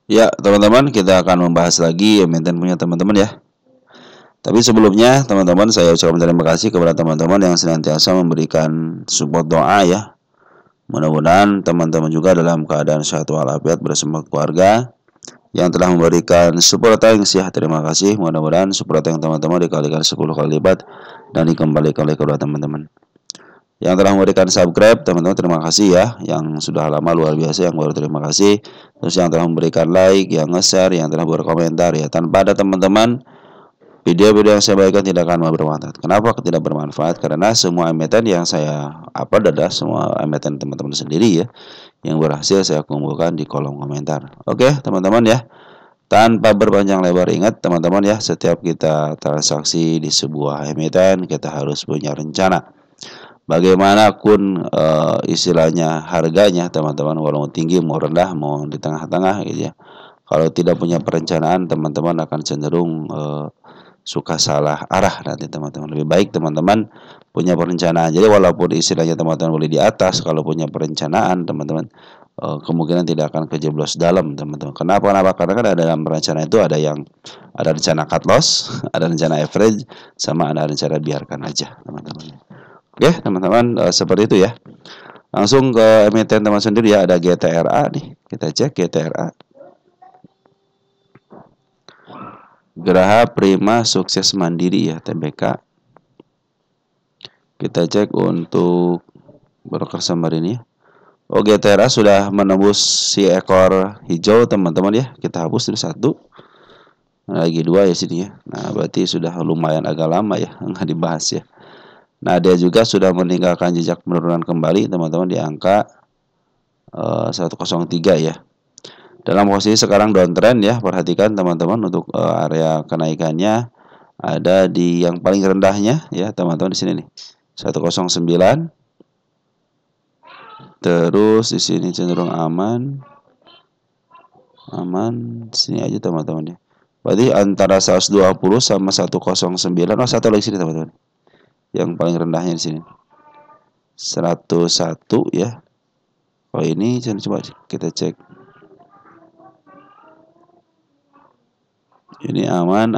Ya, teman-teman, kita akan membahas lagi emiten punya teman-teman ya. Tapi sebelumnya, teman-teman, saya ucapkan terima kasih kepada teman-teman yang senantiasa memberikan support doa ya. Mudah-mudahan teman-teman juga dalam keadaan sehat walafiat bersama keluarga yang telah memberikan support thanks ya. Terima kasih. Mudah-mudahan support yang teman-teman dikalikan 10 kali lipat dan dikembalikan oleh kedua teman-teman. Yang telah memberikan subscribe, teman-teman terima kasih ya. Yang sudah lama luar biasa, yang baru terima kasih. Terus yang telah memberikan like, yang nge-share, yang telah berkomentar ya. Tanpa ada teman-teman, video-video yang saya bagikan tidak akan bermanfaat. Kenapa tidak bermanfaat? Karena semua emiten yang saya upload adalah semua emiten teman-teman sendiri ya, yang berhasil saya kumpulkan di kolom komentar. Oke teman-teman ya, tanpa berpanjang lebar, ingat teman-teman ya, setiap kita transaksi di sebuah emiten kita harus punya rencana. Bagaimanapun istilahnya harganya teman-teman, walau tinggi mau rendah mau di tengah-tengah gitu ya, kalau tidak punya perencanaan teman-teman akan cenderung suka salah arah nanti teman-teman. Lebih baik teman-teman punya perencanaan. Jadi walaupun istilahnya teman-teman boleh di atas, kalau punya perencanaan teman-teman kemungkinan tidak akan kejeblos dalam teman-teman. Kenapa? Karena kan ada dalam perencanaan itu ada rencana cut loss, ada rencana average, sama ada rencana biarkan aja teman-teman. Oke teman-teman, seperti itu ya. Langsung ke emiten teman sendiri ya, ada GTRA nih. Kita cek GTRA. Geraha Prima Sukses Mandiri ya, TBK. Kita cek untuk broker Samarini ya. Oh, GTRA sudah menembus si ekor hijau teman-teman ya. Kita hapus dulu satu. Lagi dua ya sini ya. Nah berarti sudah lumayan agak lama ya nggak dibahas ya. Nah dia juga sudah meninggalkan jejak penurunan kembali teman-teman di angka 103 ya. Dalam posisi sekarang downtrend ya. Perhatikan teman-teman untuk area kenaikannya ada di yang paling rendahnya ya teman-teman di sini nih 109. Terus di sini cenderung aman. Sini aja teman-teman ya. Berarti antara 120 sama 109. Oh, satu lagi sini teman-teman. Yang paling rendahnya di sini 101 ya. Oh ini coba kita cek. Ini aman,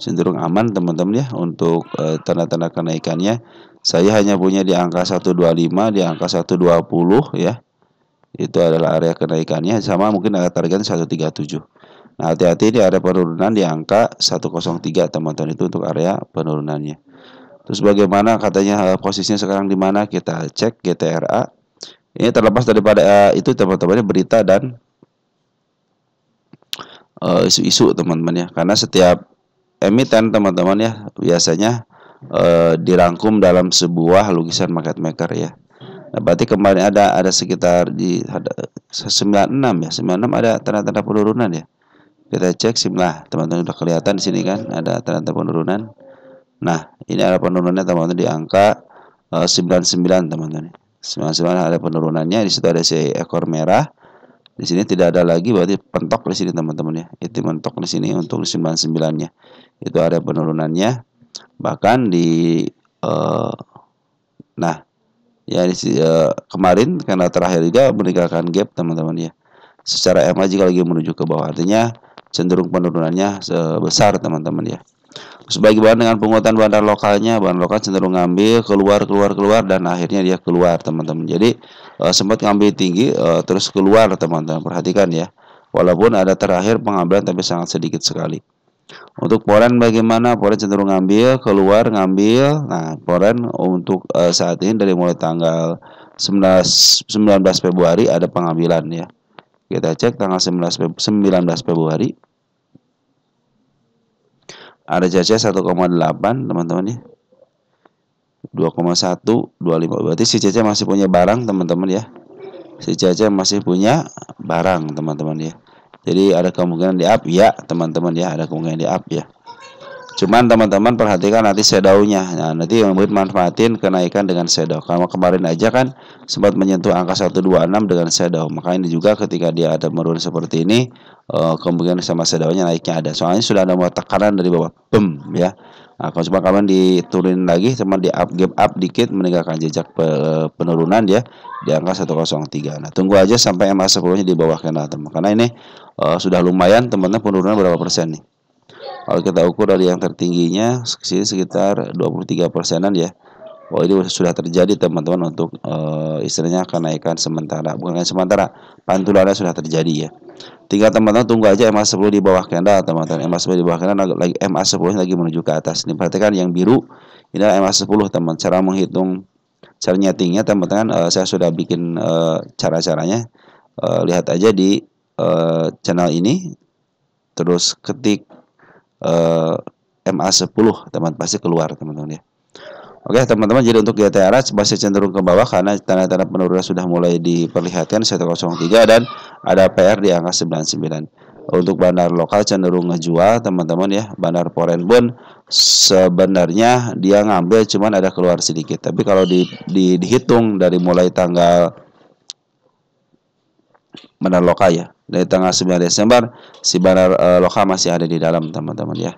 cenderung aman teman-teman ya. Untuk tanda-tanda kenaikannya saya hanya punya di angka 125, di angka 120 ya. Itu adalah area kenaikannya, sama mungkin ada targetnya 137. Nah hati-hati di area penurunan di angka 103 teman-teman, itu untuk area penurunannya. Terus bagaimana katanya posisinya sekarang di mana? Kita cek GTRA. Ini terlepas daripada itu teman-teman, berita dan isu-isu teman-teman ya. Karena setiap emiten teman-teman ya biasanya dirangkum dalam sebuah lukisan market maker ya. Nah, berarti kemarin ada sekitar di 96 ya. 96 ada tanda-tanda penurunan ya. Kita cek simlah teman-teman, udah kelihatan di sini kan ada tanda-tanda penurunan. Nah, ini ada penurunannya teman-teman di angka 99 teman-teman. 99 ada penurunannya, di situ ada si ekor merah. Di sini tidak ada lagi, berarti pentok di sini teman-teman ya. Itu mentok di sini untuk 99-nya. Itu ada penurunannya. Bahkan di nah, ya kemarin karena terakhir juga meninggalkan gap teman-teman ya. Secara MA jika lagi menuju ke bawah, artinya cenderung penurunannya sebesar teman-teman ya. Sebagai bahan dengan penguatan bahan lokal cenderung ngambil keluar dan akhirnya dia keluar teman-teman. Jadi sempat ngambil tinggi terus keluar teman-teman. Perhatikan ya. Walaupun ada terakhir pengambilan tapi sangat sedikit sekali. Untuk Forex bagaimana? Forex cenderung ngambil, keluar ngambil. Nah, Forex untuk saat ini dari mulai tanggal 19 Februari ada pengambilan ya. Kita cek tanggal 19 Februari. Ada CC 1,8 teman-teman ya. 2,1, 25. Berarti si CC masih punya barang teman-teman ya. Si CC masih punya barang teman-teman ya. Jadi ada kemungkinan di up ya teman-teman ya. Ada kemungkinan di up ya. Cuman teman-teman perhatikan nanti shadow-nya. Nah, nanti yang manfaatin kenaikan dengan shadow. Karena kemarin aja kan sempat menyentuh angka 126 dengan shadow. Makanya juga ketika dia ada menurun seperti ini, kemungkinan sama shadow-nya naiknya ada. Soalnya sudah ada tekanan dari bawah. Boom ya. Nah, kalau cuma kalian diturunin lagi, cuma di up gap up dikit meninggalkan jejak penurunan dia, di angka 103. Nah, tunggu aja sampai MA10-nya di bawah candle, teman. Karena ini sudah lumayan, teman-teman, penurunan berapa persen nih? Kalau kita ukur dari yang tertingginya sini sekitar 23%-an ya. Oh, ini sudah terjadi, teman-teman, untuk istilahnya kenaikan sementara, bukan sementara, pantulannya sudah terjadi ya. Tinggal teman-teman tunggu aja MA10 di bawah candle, teman-teman. MA10 di bawah candle lagi, MA10 lagi menuju ke atas. Ini perhatikan yang biru ini adalah MA10, teman. Cara menghitung, cara nyetingnya, teman-teman, saya sudah bikin cara-caranya. Lihat aja di channel ini, terus ketik MA10, teman, pasti keluar, teman-teman ya. Oke, teman-teman, jadi untuk GTRA masih cenderung ke bawah karena tanda-tanda penurunan sudah mulai diperlihatkan 103 dan ada PR di angka 99. Untuk bandar lokal cenderung ngejual, teman-teman ya. Bandar foreign bond sebenarnya dia ngambil, cuman ada keluar sedikit. Tapi kalau dihitung dari mulai tanggal bandar lokal ya, dari tanggal 9 Desember si bandar lokal masih ada di dalam, teman-teman ya.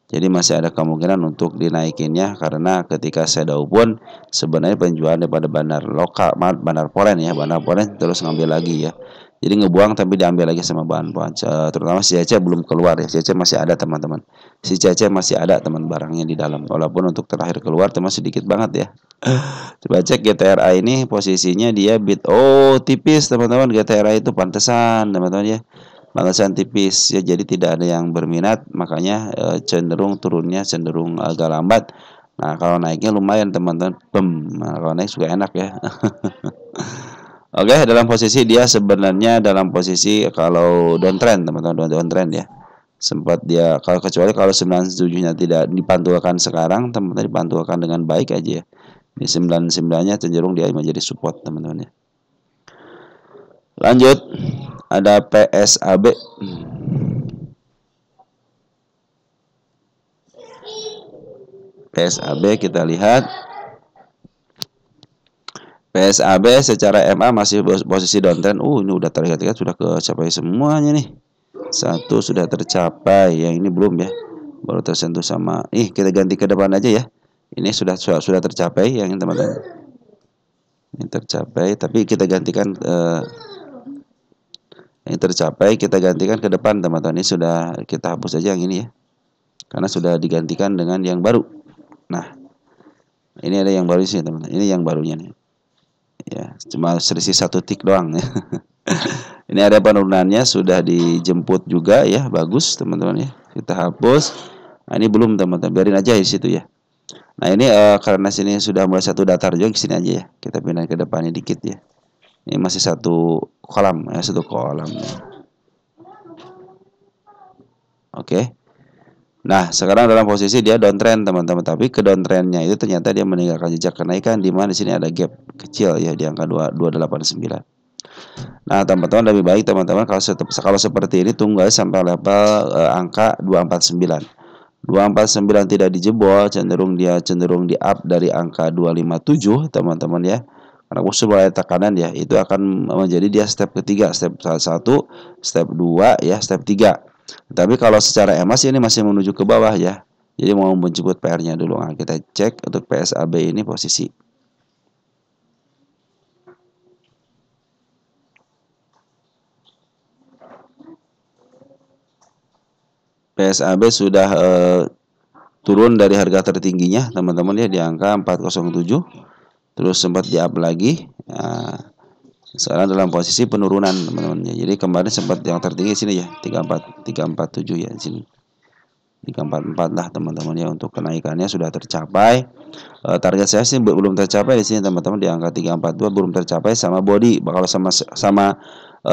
Jadi masih ada kemungkinan untuk dinaikinnya karena ketika shadow pun sebenarnya penjualan daripada bandar lokal, bandar foreign ya, bandar foreign terus ngambil lagi ya. Jadi ngebuang tapi diambil lagi sama bahan terutama si CC belum keluar ya. CC masih ada, teman-teman. Si CC masih ada, teman, barangnya di dalam. Walaupun untuk terakhir keluar teman sedikit banget ya. Coba cek GTRA ini posisinya dia tipis, teman-teman. GTRA itu pantesan, teman-teman ya. Balasan tipis ya, jadi tidak ada yang berminat, makanya cenderung turunnya cenderung agak lambat. Nah, kalau naiknya lumayan, teman-teman. Nah, kalau naik juga enak ya. Oke, dalam posisi dia sebenarnya dalam posisi kalau downtrend, teman-teman, downtrend ya. Sempat dia kecuali kalau 97-nya tidak dipantulkan sekarang, teman-teman, dipantulkan dengan baik aja ya. Di 99-nya cenderung dia menjadi support, teman-teman ya. Lanjut, ada PSAB. PSAB kita lihat. PSAB secara MA masih posisi downtrend. Ini udah terlihat sudah kecapai semuanya nih. Satu sudah tercapai, yang ini belum ya. Baru tersentuh sama. Kita ganti ke depan aja ya. Ini sudah tercapai yang ini, teman-teman. Ini tercapai, tapi kita gantikan ini tercapai, kita gantikan ke depan, teman-teman. Ini sudah kita hapus aja yang ini ya, karena sudah digantikan dengan yang baru. Nah, ini ada yang baru sih, teman-teman. Ini yang barunya nih ya, cuma selisih 1 tik doang ya. Ini ada penurunannya, sudah dijemput juga ya, bagus, teman-teman ya. Kita hapus. Nah, ini belum, teman-teman, biarin aja di situ ya. Nah, ini karena sini sudah mulai satu datar juga, sini aja ya, kita pindah ke depannya dikit ya. Ini masih satu kolam ya, satu kolam. Oke. Nah, sekarang dalam posisi dia downtrend, teman-teman. Tapi ke downtrendnya itu ternyata dia meninggalkan jejak kenaikan, di mana di sini ada gap kecil ya di angka 289. Nah, teman-teman, lebih baik, teman-teman, kalau seperti ini tunggu sampai level angka 249. 249 tidak dijebol, cenderung di up dari angka 257, teman-teman ya. Karena musuh mulai tekanan ya, itu akan menjadi dia step ketiga, step 1, step 2 ya, step 3. Tapi kalau secara EMA ini masih menuju ke bawah ya. Jadi mau menjemput PR-nya dulu. Nah, kita cek untuk PSAB ini posisi. PSAB sudah turun dari harga tertingginya, teman-teman ya, di angka 407. Terus sempat di-up lagi. Nah, sekarang dalam posisi penurunan, teman-teman ya. Jadi kemarin sempat yang tertinggi sini ya, 347 ya di sini. 344 lah, teman-teman ya, untuk kenaikannya sudah tercapai. Target saya sih belum tercapai di sini, teman-teman, di angka 342 belum tercapai sama body. Kalau sama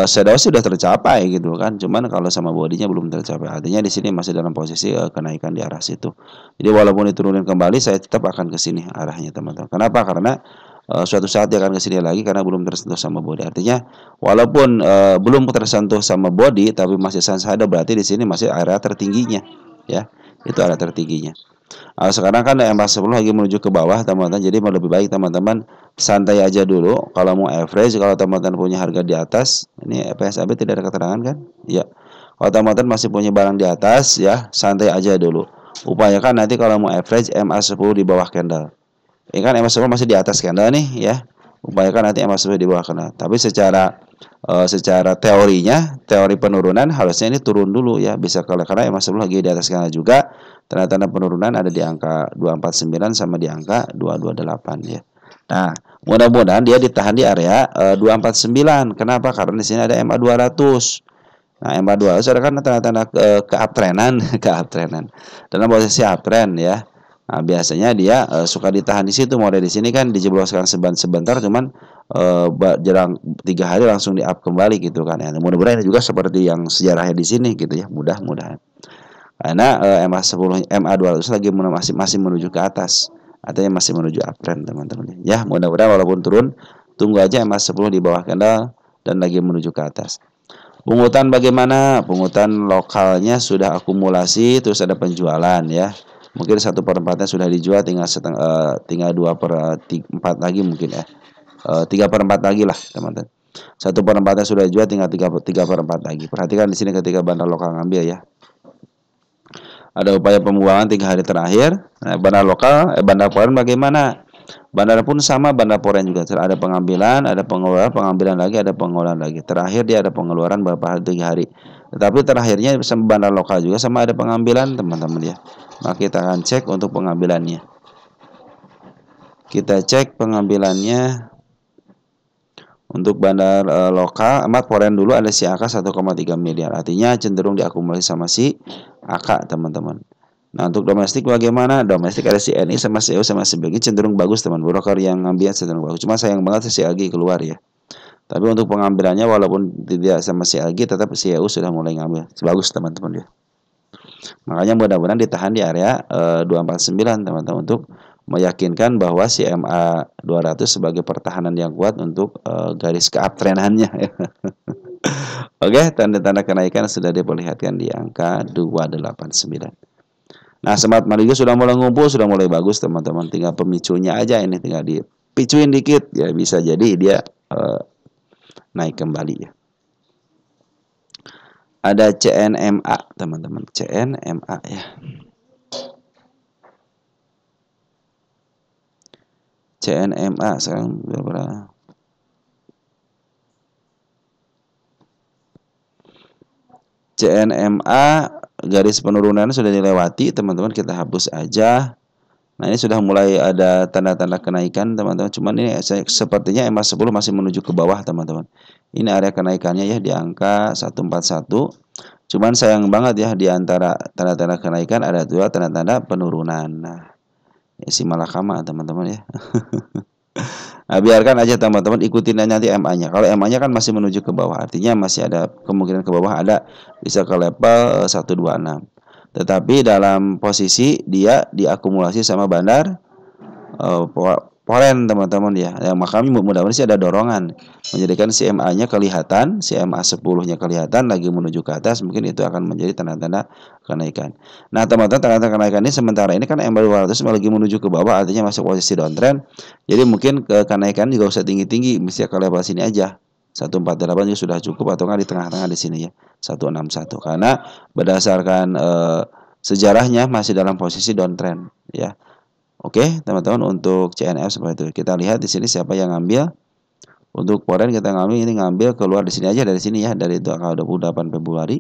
shadow sudah tercapai gitu kan. Cuman kalau sama bodinya belum tercapai. Artinya di sini masih dalam posisi kenaikan di arah situ. Jadi walaupun diturunin kembali, saya tetap akan ke sini arahnya, teman-teman. Kenapa? Karena suatu saat dia akan ke sini lagi karena belum tersentuh sama body. Artinya walaupun belum tersentuh sama body tapi masih shadow, berarti di sini masih area tertingginya ya. Itu area tertingginya. Sekarang kan MA10 lagi menuju ke bawah, teman-teman. Jadi lebih baik teman-teman santai aja dulu. Kalau mau average, kalau teman-teman punya harga di atas, ini PSAB tidak ada keterangan kan? Ya. Kalau teman-teman masih punya barang di atas ya, santai aja dulu. Upayakan nanti kalau mau average MA10 di bawah candle. Ini kan MA10 masih di atas candle nih ya. upayakan nanti MA10 di bawah kena. Tapi secara teorinya, teori penurunan harusnya ini turun dulu ya, bisa karena MA10 lagi di atas kena juga. Tanda-tanda penurunan ada di angka 249 sama di angka 228 ya. Nah, mudah-mudahan dia ditahan di area 249. Kenapa? Karena di sini ada MA200. Nah, MA200 ada kan tanda-tanda keuptrenan, keuptrenan. Dalam posisi uptrend ya. Nah, biasanya dia suka ditahan di situ. Model di sini kan dijebloskan sebentar, cuman jarang 3 hari langsung di up kembali gitu kan. Ya, mudah-mudahan ini juga seperti yang sejarahnya di sini gitu ya. Mudah-mudahan. Karena MA10, MA200 lagi masih menuju ke atas. Artinya masih menuju uptrend teman-teman. Ya, mudah-mudahan walaupun turun, tunggu aja MA10 di bawah candle dan lagi menuju ke atas. Pungutan bagaimana? Pungutan lokalnya sudah akumulasi, terus ada penjualan ya. Mungkin 1/4-nya sudah dijual, tinggal 2/4 lagi mungkin ya. 3/4 lagi lah teman-teman. 1/4-nya sudah dijual, tinggal 3/4 lagi. Perhatikan di sini ketika bandar lokal ngambil ya. Ada upaya pembuangan 3 hari terakhir. Nah, bandar lokal, bandar foreign bagaimana? Bandar pun sama, bandar foreign juga ada pengambilan, ada pengeluaran, pengambilan lagi, ada pengeluaran lagi. Terakhir dia ada pengeluaran beberapa hari, 3 hari. Tetapi terakhirnya sama bandar lokal juga sama ada pengambilan teman-teman ya. Maka kita akan cek untuk pengambilannya. Kita cek pengambilannya untuk bandar lokal. Emat foreign dulu ada si AK 1,3 miliar. Artinya cenderung diakumulasi sama si AK teman-teman. Nah, untuk domestik bagaimana? Domestik ada si NI sama si EU sama si BG cenderung bagus teman. Broker yang ngambil cenderung bagus. Cuma sayang banget si AG keluar ya. Tapi untuk pengambilannya walaupun tidak sama si AG tetap si EU sudah mulai ngambil. Bagus teman-teman ya. Makanya mudah-mudahan ditahan di area 249 teman-teman untuk meyakinkan bahwa si MA200 sebagai pertahanan yang kuat untuk garis keuptrendannya ya. Oke, tanda-tanda kenaikan sudah diperlihatkan di angka 289. Nah, Smart Mario sudah mulai ngumpul, sudah mulai bagus teman-teman. Tinggal pemicunya aja ini, tinggal dipicuin dikit ya bisa jadi dia naik kembali ya. Ada CNMA teman-teman, CNMA ya. CNMA sekarang berapa? CNMA garis penurunan sudah dilewati teman-teman, kita hapus aja. Nah, ini sudah mulai ada tanda-tanda kenaikan teman-teman. Cuman ini sepertinya MA10 masih menuju ke bawah teman-teman. Ini area kenaikannya ya di angka 141. Cuman sayang banget ya di antara tanda-tanda kenaikan ada dua tanda-tanda penurunan. Nah, ya si malakama teman-teman ya. Nah, biarkan aja teman-teman ikutin nanti MA-nya. Kalau MA-nya kan masih menuju ke bawah, artinya masih ada kemungkinan ke bawah, ada bisa ke level 126. Tetapi dalam posisi dia diakumulasi sama bandar foreign teman-teman ya. Yang makanya mudah-mudahan sih ada dorongan menjadikan si MA-nya kelihatan, si MA10-nya kelihatan lagi menuju ke atas, mungkin itu akan menjadi tanda-tanda kenaikan. Nah, teman-teman, tanda-tanda kenaikan ini sementara ini kan MA200 lagi menuju ke bawah, artinya masuk posisi downtrend. Jadi mungkin kenaikan juga usah tinggi-tinggi, mesti ke level sini aja. 148 juga sudah cukup, atau kan di tengah-tengah di sini ya. 161 karena berdasarkan sejarahnya masih dalam posisi downtrend ya. Oke, teman-teman, untuk CNF seperti itu. Kita lihat di sini siapa yang ngambil. Untuk foreign kita ngambil keluar di sini aja, dari sini ya, dari tanggal 28 Februari.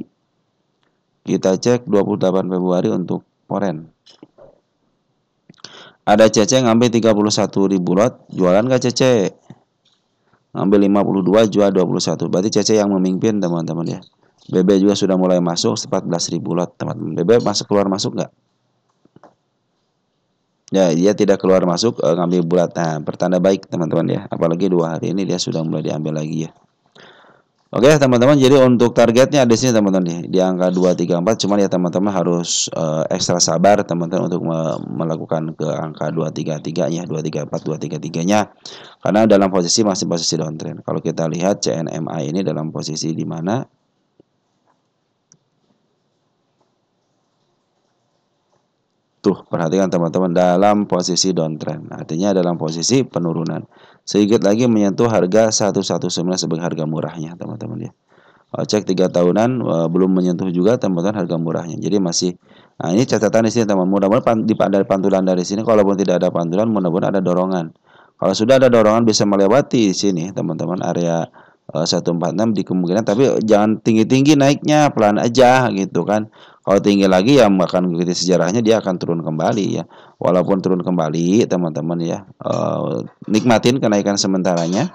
Kita cek 28 Februari untuk foreign. Ada CC ngambil 31.000 lot, jualan nggak CC? Ngambil 52, jual 21. Berarti CC yang memimpin teman-teman ya. BB juga sudah mulai masuk 14.000 lot teman-teman. BB masuk keluar masuk nggak? Ya, dia tidak keluar masuk, ngambil bulat. Nah, pertanda baik teman-teman ya. Apalagi 2 hari ini dia sudah mulai diambil lagi ya. Oke teman-teman, jadi untuk targetnya ada di sini teman-teman nih, di angka 234. Cuman ya teman-teman harus ekstra sabar teman-teman untuk melakukan ke angka 233 ya, 234, 233-nya. Karena dalam posisi masih posisi downtrend. Kalau kita lihat CNMA ini dalam posisi di mana? Tuh, perhatikan teman-teman, dalam posisi downtrend. Artinya dalam posisi penurunan. Sedikit lagi menyentuh harga 119 sebagai harga murahnya, teman-teman ya. Cek 3 tahunan belum menyentuh juga teman-teman harga murahnya. Jadi masih, nah ini catatan di sini teman. Mudah-mudahan dari pantulan dari sini, kalaupun tidak ada pantulan, mudah-mudahan ada dorongan. Kalau sudah ada dorongan bisa melewati di sini teman-teman area 146 di kemungkinan, tapi jangan tinggi-tinggi naiknya, pelan aja gitu kan. Kalau tinggi lagi ya akan mengikuti sejarahnya, dia akan turun kembali ya. Walaupun turun kembali teman-teman ya, nikmatin kenaikan sementaranya.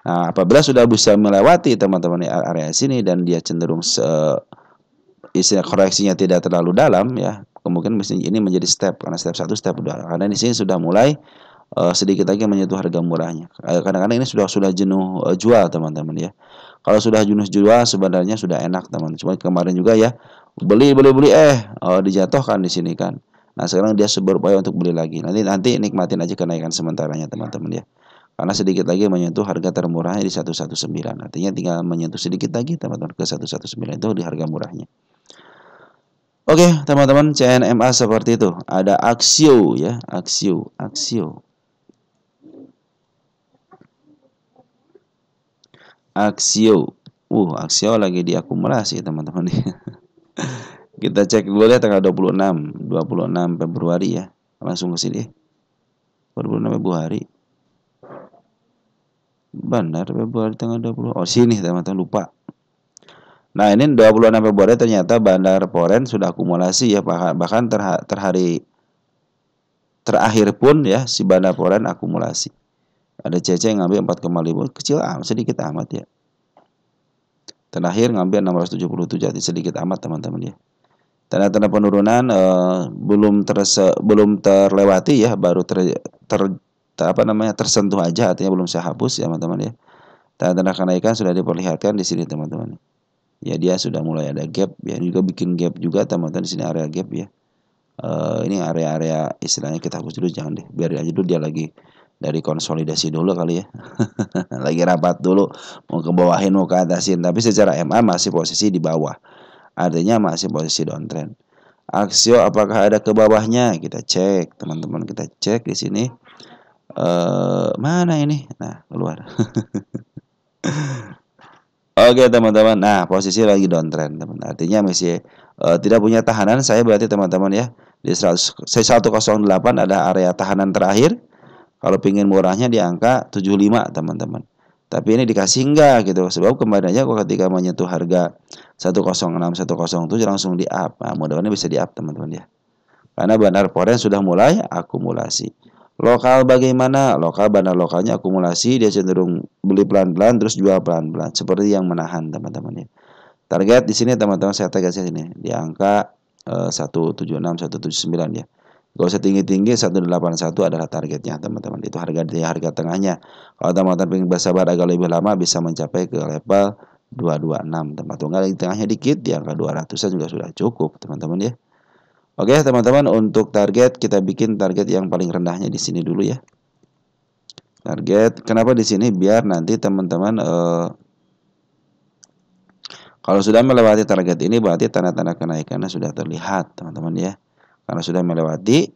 Nah, apabila sudah bisa melewati teman-teman area sini dan dia cenderung istilah koreksinya tidak terlalu dalam ya, kemungkinan ini menjadi step, karena step 1, step 2. Karena di sini sudah mulai sedikit lagi menyentuh harga murahnya. Kadang-kadang ini sudah jenuh jual teman-teman ya. Kalau sudah jenuh jual sebenarnya sudah enak teman. Cuma kemarin juga ya beli dijatuhkan di sini kan. Nah sekarang dia berupaya untuk beli lagi. Nanti nikmatin aja kenaikan sementaranya teman-teman ya. Karena sedikit lagi menyentuh harga termurahnya di 119. Artinya tinggal menyentuh sedikit lagi teman-teman ke 119 itu di harga murahnya. Oke, teman-teman, CNMA seperti itu. Ada Axio ya, Axio. Axio lagi diakumulasi, teman-teman. Kita cek dulu ya tanggal 26 Februari ya. Langsung ke sini. 26 Februari. Benar, Februari tanggal 20. Oh, sini teman-teman, lupa. Nah, ini 26 Februari ternyata Bandar Poren sudah akumulasi ya, bahkan terhari terakhir pun ya si Bandar Poren akumulasi. Ada CC yang ngambil 4,5, kecil sedikit amat ya. Terakhir ngambil 677, jadi sedikit amat teman-teman ya. Tanda-tanda penurunan belum terlewati ya, baru tersentuh aja, artinya belum saya hapus ya teman-teman ya. Tanda-tanda kenaikan sudah diperlihatkan di sini teman-teman. Ya dia sudah mulai ada gap ya, juga bikin gap juga teman-teman di sini area gap ya. Ini area-area istilahnya kita hapus dulu, jangan deh, biarin aja dulu dia lagi dari konsolidasi dulu kali ya. Lagi rapat dulu, mau ke bawahin mau ke atasin, tapi secara MA masih posisi di bawah. Artinya masih posisi downtrend. Axio apakah ada ke bawahnya? Kita cek, teman-teman, kita cek di sini. Mana ini? Nah, keluar. Oke, teman-teman. Nah, posisi lagi downtrend, teman. Artinya masih tidak punya tahanan. Saya berarti teman-teman ya, di 108 ada area tahanan terakhir. Kalau pingin murahnya di angka 75 teman-teman. Tapi ini dikasih enggak gitu. Sebab kemarin aja ketika menyentuh harga 106, 107 langsung di up. Nah, mudah-mudahan bisa di up teman-teman ya. Karena Bandar Poren sudah mulai akumulasi. Lokal bagaimana? Bandar lokalnya akumulasi, dia cenderung beli pelan-pelan terus jual pelan-pelan. Seperti yang menahan teman-teman ya. Target di sini teman-teman saya target sini di angka 176, 179 ya. Gak usah tinggi-tinggi, 181 adalah targetnya teman-teman. Itu harga tengahnya. Kalau teman-teman ingin bersabar agak lebih lama bisa mencapai ke level 226 teman-teman. Di tengahnya dikit di angka 200-an juga sudah cukup teman-teman ya. Oke teman-teman, untuk target kita bikin target yang paling rendahnya di sini dulu ya. Target kenapa di sini? Biar nanti teman-teman kalau sudah melewati target ini berarti tanda-tanda kenaikannya sudah terlihat teman-teman ya. Karena sudah melewati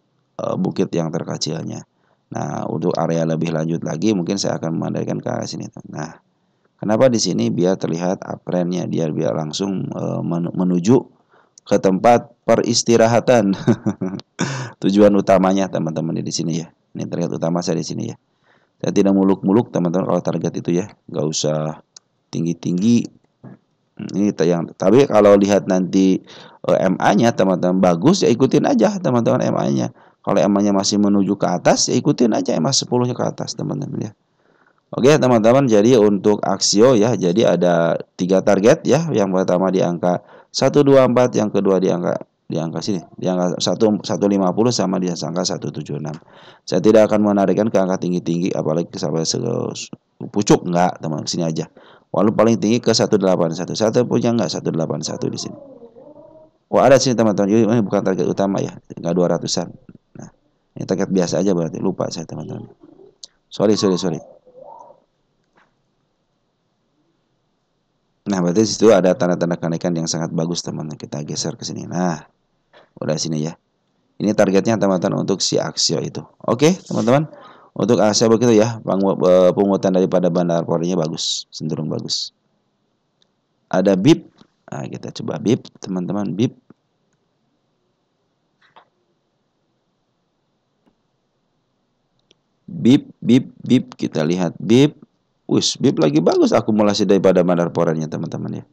bukit yang terkecilnya. Nah, untuk area lebih lanjut lagi mungkin saya akan memandaikan ke arah sini. Nah, kenapa di sini biar terlihat uptrendnya, biar langsung menuju ke tempat peristirahatan. Tujuan utamanya teman-teman di sini ya. Ini target utama saya di sini ya. Saya tidak muluk-muluk teman-teman kalau target itu ya, nggak usah tinggi-tinggi. Ini yang, tapi kalau lihat nanti MA-nya teman-teman bagus ya ikutin aja teman-teman MA-nya. Kalau MA-nya masih menuju ke atas ya ikutin aja MA 10-nya ke atas teman-teman ya. Oke teman-teman, jadi untuk Axio ya, jadi ada 3 target ya. Yang pertama di angka 124, yang kedua di angka sini, di angka 150 sama di angka 176. Saya tidak akan menarikkan ke angka tinggi-tinggi apalagi sampai pucuk, enggak teman, sini aja. Walaupun paling tinggi ke 181. Saya punya enggak 181 di sini. Oh, ada sini teman-teman. Ini bukan target utama ya, enggak 200-an. Nah, ini target biasa aja berarti, lupa saya teman-teman. Sorry. Nah, berarti situ ada tanda-tanda kenaikan yang sangat bagus teman-teman. Kita geser ke sini. Nah, udah sini ya. Ini targetnya teman-teman untuk si Axio itu. Oke, teman-teman. Untuk Axio begitu ya. Pungutan daripada Bandar Porennya bagus, cenderung bagus. Ada BIP. Nah, kita coba BIP, teman-teman. BIP. BIP, BIP, BIP, kita lihat BIP. BIP lagi bagus akumulasi daripada bandar porennya teman-teman ya.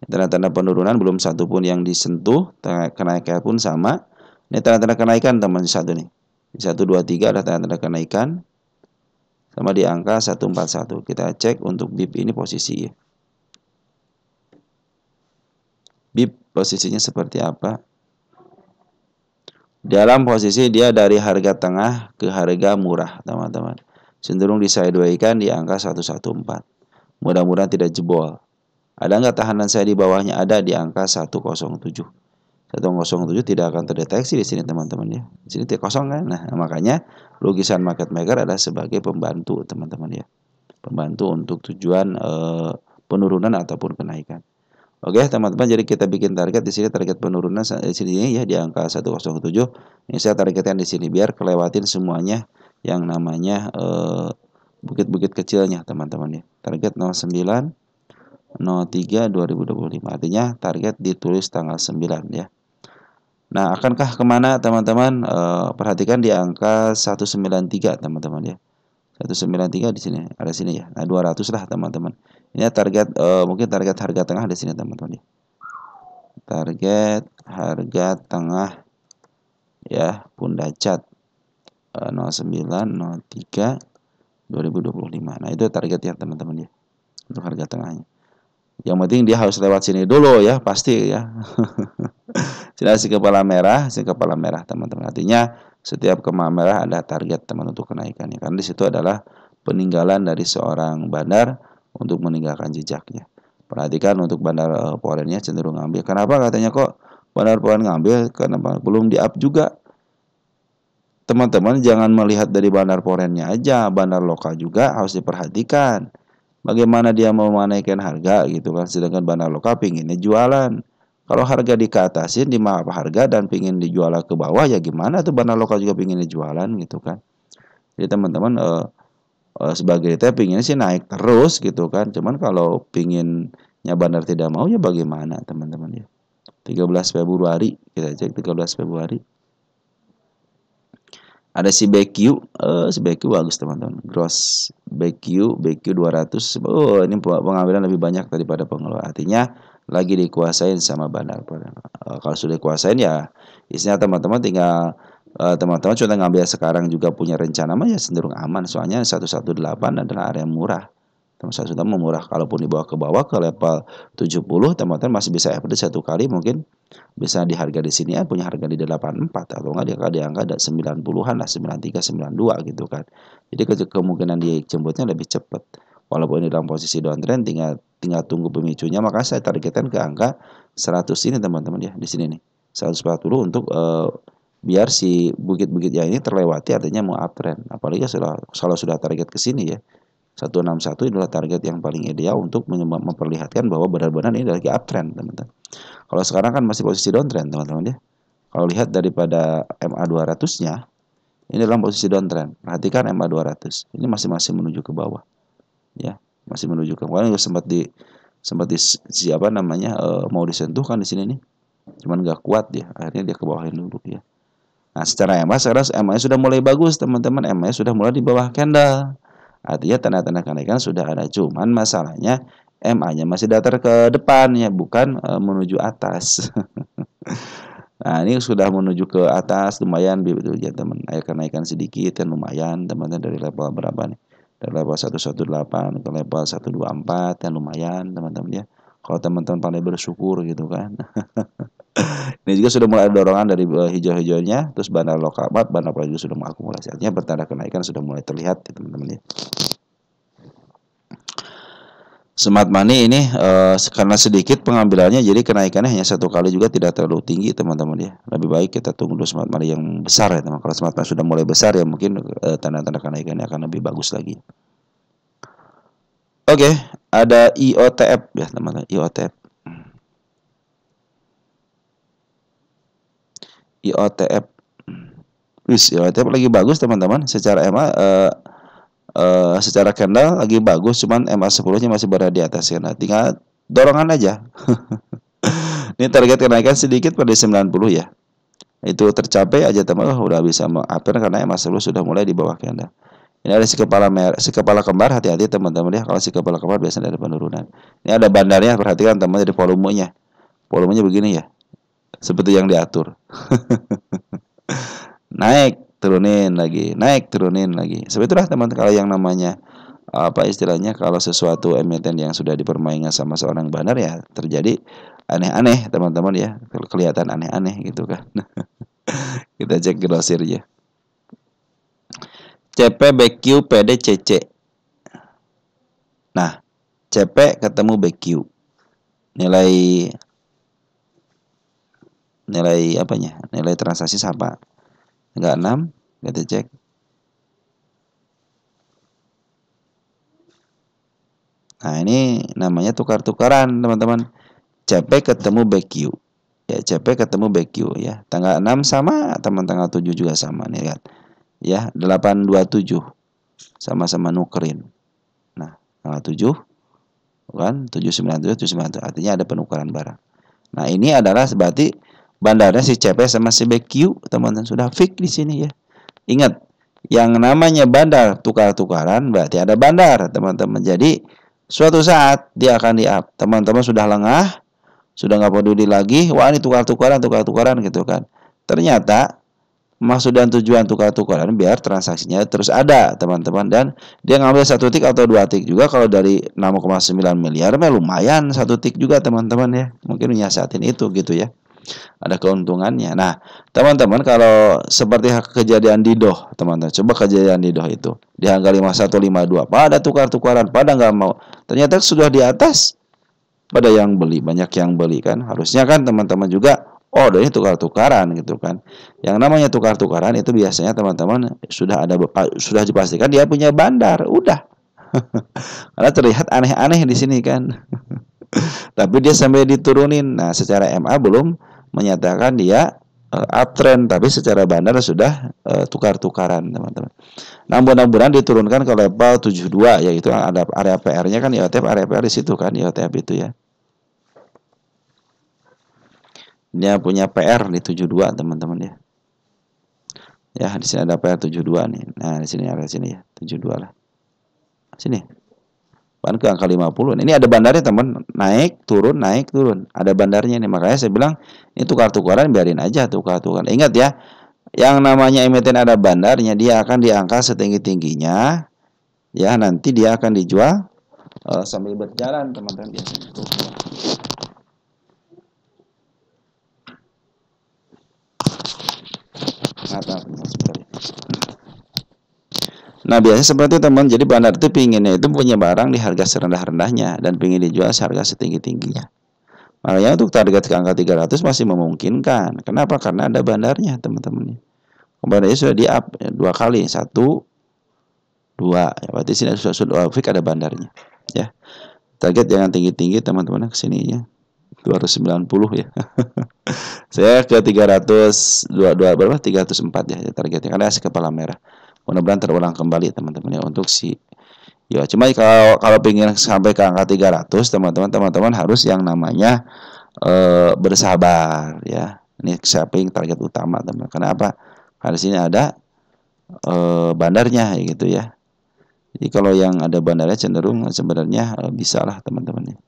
Tanda-tanda penurunan belum satu pun yang disentuh, kenaikan pun sama. Ini tanda-tanda kenaikan teman satu nih. Di 123 ada tanda-tanda kenaikan sama di angka 141. Kita cek untuk BIP ini posisi ya. BIP posisinya seperti apa? Dalam posisi dia dari harga tengah ke harga murah, teman-teman. Cenderung di-sideways-kan di angka 114. Mudah-mudahan tidak jebol. Ada nggak tahanan saya di bawahnya? Ada di angka 107. 107 tidak akan terdeteksi di sini, teman-teman ya. Di sini kosong kan? Nah, makanya lukisan market maker adalah sebagai pembantu, teman-teman ya. Pembantu untuk tujuan penurunan ataupun kenaikan. Oke, teman-teman, jadi kita bikin target di sini, target penurunan di sini ya di angka 107. Ini saya targetkan di sini biar kelewatin semuanya yang namanya bukit-bukit kecilnya, teman-teman ya. Target 09/03/2025. Artinya target ditulis tanggal 9 ya. Nah, akankah kemana, teman-teman? Perhatikan di angka 193, teman-teman ya. 193 di sini, ada sini ya. Nah, 200 lah, teman-teman. Ini target mungkin target harga tengah di sini, teman-teman ya. Target harga tengah ya, Pundacat 09/03/2025. Nah, itu target ya, teman-teman ya. Untuk harga tengahnya. Yang penting dia harus lewat sini dulu ya, pasti ya. Sudah si kepala merah, teman-teman. Artinya setiap kepala merah ada target teman untuk kenaikannya. Karena di situ adalah peninggalan dari seorang bandar untuk meninggalkan jejaknya. Perhatikan untuk bandar porennya cenderung ngambil. Kenapa katanya kok bandar poren ngambil? Karena belum di-up juga. Teman-teman jangan melihat dari bandar porennya aja, bandar lokal juga harus diperhatikan. Bagaimana dia mau menaikkan harga gitu kan, sedangkan bandar lokal pinginnya jualan. Kalau harga dikatasin di maaf harga dan pingin dijual ke bawah ya gimana tuh, bandar lokal juga pingin dijualan gitu kan. Jadi teman-teman sebagai kita pinginnya sih naik terus gitu kan. Cuman kalau pinginnya bandar tidak mau ya bagaimana teman-teman ya. 13 Februari kita cek 13 Februari. Ada si BQ, si BQ bagus teman-teman. Gross BQ 200. Oh, ini pengambilan lebih banyak daripada pengeluaran. Artinya lagi dikuasain sama bandar. Kalau sudah dikuasain ya isinya teman-teman tinggal teman-teman sudah ngambil sekarang juga punya rencana mah ya cenderung aman. Soalnya 118 adalah area murah. Teman-teman sudah memurah. Kalaupun dibawa ke bawah ke level 70, teman-teman masih bisa average satu kali mungkin bisa di harga di sini ya punya harga di 84 atau enggak di angka 90-an lah, 93 92 gitu kan. Jadi kemungkinan dia jemputnya lebih cepat. Walaupun ini dalam posisi downtrend tinggal tunggu pemicunya, maka saya targetkan ke angka 100 ini teman-teman ya di sini nih. 140 untuk biar si bukit-bukit yang ini terlewati, artinya mau uptrend. Apalagi kalau sudah target ke sini ya. 161 adalah target yang paling ideal untuk memperlihatkan bahwa benar-benar ini lagi uptrend, teman-teman. Kalau sekarang kan masih posisi downtrend, teman-teman ya. Kalau lihat daripada MA 200-nya, ini dalam posisi downtrend. Perhatikan MA 200. Ini masih menuju ke bawah. Ya, masih menuju ke bawah. Sempat di siapa namanya mau disentuh kan di sini nih. Cuman nggak kuat dia. Akhirnya dia ke bawahin dulu ya. Nah, secara MA sekarang MA sudah mulai bagus, teman-teman. MA sudah mulai di bawah candle. Artinya tanda-tanda kenaikan sudah ada, cuman masalahnya MA-nya masih datar ke depan ya, bukan menuju atas. Nah, ini sudah menuju ke atas lumayan begitu ya teman. Kenaikan sedikit kan lumayan teman-teman dari level berapa nih? Dari level 118 ke level 124 kan lumayan teman-teman ya. Kalau teman-teman pandai bersyukur gitu kan. Ini juga sudah mulai ada dorongan dari hijau-hijaunya, terus bandar lokal, bandar juga sudah mengakumulasi. Artinya bertanda kenaikan sudah mulai terlihat ya, teman-teman ya. Smart money ini karena sedikit pengambilannya, jadi kenaikannya hanya satu kali juga tidak terlalu tinggi teman-teman ya. Lebih baik kita tunggu dulu smart money yang besar ya teman. Kalau smart money sudah mulai besar ya mungkin tanda-tanda kenaikannya akan lebih bagus lagi. Oke, ada IOTF ya teman-teman, IOTF. IOTF. IOTF lagi bagus teman-teman. Secara EMA secara candle lagi bagus, cuman MA10-nya masih berada di atas ya. Nah, tinggal dorongan aja. Ini target kenaikan sedikit pada 90 ya. Itu tercapai aja teman, udah bisa menguptrend karena MA10 sudah mulai di bawah candle. Ini ada si kepala merah, si kepala kembar, hati-hati teman-teman ya. Kalau si kepala kembar biasanya ada penurunan. Ini ada bandarnya, perhatikan teman dari volumenya. Volumenya begini ya, seperti yang diatur. Naik, turunin lagi, naik, turunin lagi. Seperti itulah teman, kalau yang namanya apa istilahnya, kalau sesuatu emiten yang sudah dipermainkan sama seorang bandar ya terjadi aneh-aneh teman-teman ya, kelihatan aneh-aneh gitu kan. Kita cek grosirnya. CP, BQ, PD, CC. Nah, CP ketemu BQ. Nilai apanya? Nilai transaksi apa? Enggak 6, kita cek. Nah, ini namanya tukar-tukaran, teman-teman. CP ketemu BQ. Ya, CP ketemu BQ ya. Tanggal 6 sama, teman tanggal 7 juga sama nih, lihat. Ya, 827 sama-sama nukerin. Nah, tanggal 7 kan 797 artinya ada penukaran barang. Nah, ini adalah berarti bandarnya si CP sama si BQ, teman-teman, sudah fix di sini ya. Ingat, yang namanya bandar tukar-tukaran berarti ada bandar, teman-teman. Jadi suatu saat dia akan di-up. Teman-teman sudah lengah, sudah nggak peduli lagi, wah ini tukar-tukaran gitu kan. Ternyata maksud dan tujuan tukar-tukaran biar transaksinya terus ada, teman-teman, dan dia ngambil 1 tik atau 2 tik juga. Kalau dari 6,9 miliar lumayan 1 tik juga, teman-teman ya. Mungkin nyiasatin itu gitu ya. Ada keuntungannya. Nah, teman-teman, kalau seperti kejadian di Doh, teman-teman, coba kejadian di Doh itu di harga 5152, pada tukar-tukaran, pada nggak mau. Ternyata sudah di atas, pada yang beli, banyak yang beli kan. Harusnya kan teman-teman juga, oh ini tukar-tukaran gitu kan. Yang namanya tukar-tukaran itu biasanya teman-teman sudah dipastikan dia punya bandar, udah. Karena terlihat aneh-aneh di sini kan. Tapi dia sampai diturunin. Nah, secara MA belum menyatakan dia uptrend, tapi secara bandar sudah tukar-tukaran, teman-teman. Nah, mudah-mudahan diturunkan ke level 72, yaitu ada area PR-nya kan, IOTF area PR di situ kan, IOTF itu ya. Dia punya PR di 72, teman-teman ya. Ya, di sini ada PR 72 nih. Nah, di sini area sini ya, 72 lah. Sini. Bahkan ke angka 50. Ini ada bandarnya, teman. Naik, turun, naik, turun. Ada bandarnya nih. Makanya saya bilang, ini tukar-tukaran biarin aja tukar-tukaran. Ingat ya, yang namanya emiten ada bandarnya, dia akan diangkat setinggi-tingginya. Ya, nanti dia akan dijual sambil berjalan, teman-teman. Biasanya. Nah, biasanya seperti itu, teman. Jadi bandar itu pinginnya itu punya barang di harga serendah-rendahnya dan pingin dijual seharga setinggi-tingginya. Makanya untuk target ke angka 300 masih memungkinkan. Kenapa? Karena ada bandarnya, teman-teman. Bandarnya sudah di-up 2 kali, 1, 2. Ya, berarti sini sudah fix ada bandarnya. Ya. Target jangan tinggi-tinggi, teman-teman, ke sini ya. 290 ya. Saya ke 300 berapa? 304 ya targetnya, karena si kepala merah. Mudah-mudahan terulang kembali, teman-teman ya, untuk si ya. Cuma kalau pengen sampai ke angka 300, teman-teman harus yang namanya bersabar ya. Ini shaping target utama, teman. Kenapa? Karena sini ada bandarnya gitu ya. Jadi kalau yang ada bandarnya cenderung sebenarnya bisa lah, teman-teman ya.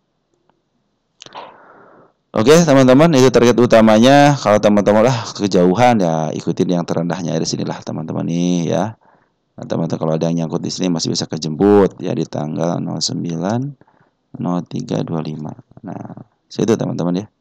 Oke, teman-teman, itu target utamanya. Kalau teman-teman lah kejauhan ya ikutin yang terendahnya di sinilah, teman-teman nih ya. Nah, teman-teman, kalau ada yang nyangkut di sini masih bisa kejemput ya di tanggal 09/03/25. Nah, situ teman-teman ya.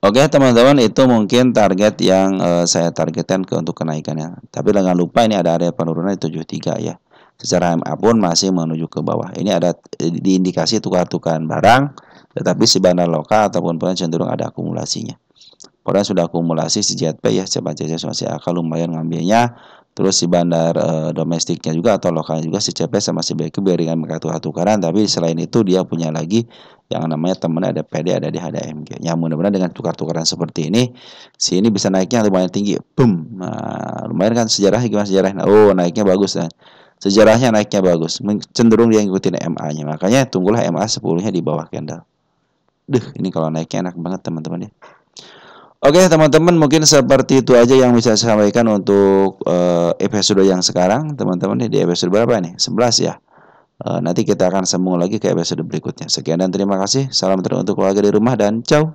Oke, teman-teman, itu mungkin target yang saya targetkan untuk kenaikannya. Tapi jangan lupa ini ada area penurunan di 73 ya. Secara MA pun masih menuju ke bawah. Ini ada diindikasi tukar-tukaran barang, tetapi si bandar lokal ataupun cenderung ada akumulasinya. Padahal sudah akumulasi si JP ya, coba CC masih akal lumayan ngambilnya. Terus si bandar domestiknya juga atau lokalnya juga si CP sama si BQ berikan mereka tukar-tukaran. Tapi selain itu dia punya lagi yang namanya temennya ada PD, ada di HDMG. Ya, mudah-mudahan dengan tukar-tukaran seperti ini, si ini bisa naiknya lumayan tinggi. Boom. Nah, lumayan kan sejarahnya, gimana sejarahnya? Oh, naiknya bagus kan. Sejarahnya naiknya bagus. Cenderung dia ngikutin MA-nya. Makanya tunggulah MA 10-nya di bawah candle. Ini kalau naiknya enak banget, teman-teman ya. Oke teman-teman, mungkin seperti itu aja yang bisa saya sampaikan untuk episode yang sekarang. Teman-teman, di episode berapa nih? 11 ya. Nanti kita akan sambung lagi ke episode berikutnya. Sekian dan terima kasih. Salam terus untuk keluarga di rumah dan ciao.